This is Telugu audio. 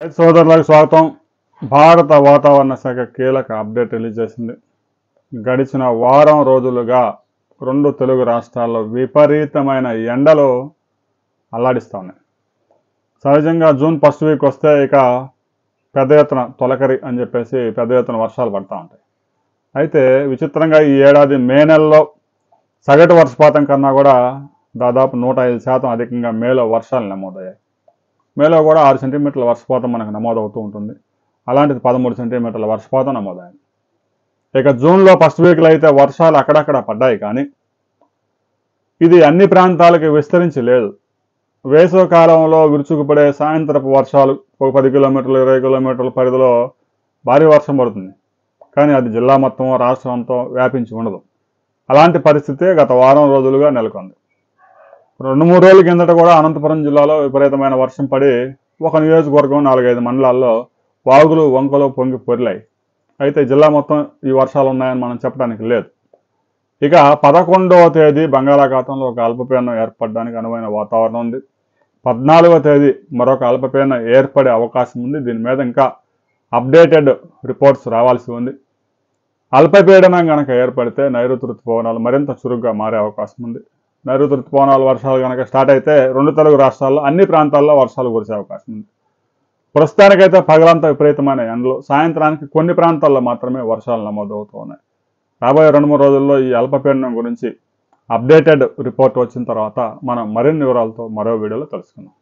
సోదరులకు స్వాగతం. భారత వాతావరణ శాఖ కీలక అప్డేట్ రిలీజ్ చేసింది. గడిచిన వారం రోజులుగా రెండు తెలుగు రాష్ట్రాల్లో విపరీతమైన ఎండలు అల్లాడిస్తూ ఉన్నాయి. సహజంగా జూన్ ఫస్ట్ వీక్ వస్తే ఇక పెద్ద ఎత్తున తొలకరి అని చెప్పేసి పెద్ద ఎత్తున వర్షాలు పడుతూ ఉంటాయి. అయితే విచిత్రంగా ఈ ఏడాది మే నెలలో సగటు వర్షపాతం కన్నా కూడా దాదాపు 105% అధికంగా మేలో వర్షాలు నమోదయ్యాయి. మేలో కూడా 6 సెంటీమీటర్ల వర్షపాతం మనకు నమోదవుతూ ఉంటుంది. అలాంటిది 13 సెంటీమీటర్ల వర్షపాతం నమోదైంది. ఇక జూన్లో ఫస్ట్ వీక్లో అయితే వర్షాలు అక్కడక్కడ పడ్డాయి, కానీ ఇది అన్ని ప్రాంతాలకు విస్తరించి లేదు. వేసవి కాలంలో విరుచుకుపడే సాయంత్రపు వర్షాలు ఒక 10 కిలోమీటర్లు 20 కిలోమీటర్ల పరిధిలో భారీ వర్షం పడుతుంది, కానీ అది జిల్లా మొత్తం రాష్ట్రంతో వ్యాపించి ఉండదు. అలాంటి పరిస్థితే గత వారం రోజులుగా నెలకొంది. 2-3 రోజుల కిందట కూడా అనంతపురం జిల్లాలో విపరీతమైన వర్షం పడి ఒక నియోజకవర్గం 4-5 మండలాల్లో వాగులు వంకలు పొంగి పొర్లాయి. అయితే జిల్లా మొత్తం ఈ వర్షాలు ఉన్నాయని మనం చెప్పడానికి లేదు. ఇక 11వ తేదీ బంగాళాఖాతంలో ఒక అల్పపీడనం ఏర్పడడానికి అనువైన వాతావరణం ఉంది. 14వ తేదీ మరొక అల్పపీడనం ఏర్పడే అవకాశం ఉంది. దీని మీద ఇంకా అప్డేటెడ్ రిపోర్ట్స్ రావాల్సి ఉంది. అల్పపీడనం కనుక ఏర్పడితే నైరుతి ఋతుపవనాలు మరింత చురుగ్గా మారే అవకాశం ఉంది. నైరుతి ఋతుపవనాలు వర్షాలు కనుక స్టార్ట్ అయితే రెండు తెలుగు రాష్ట్రాల్లో అన్ని ప్రాంతాల్లో వర్షాలు కురిసే అవకాశం ఉంది. ప్రస్తుతానికైతే పగలంతా విపరీతమైన ఎండలు, సాయంత్రానికి కొన్ని ప్రాంతాల్లో మాత్రమే వర్షాలు నమోదవుతూ ఉన్నాయి. రాబోయే 2-3 రోజుల్లో ఈ అల్పపీడనం గురించి అప్డేటెడ్ రిపోర్ట్ వచ్చిన తర్వాత మనం మరిన్ని వివరాలతో మరో వీడియోలో తెలుసుకుందాం.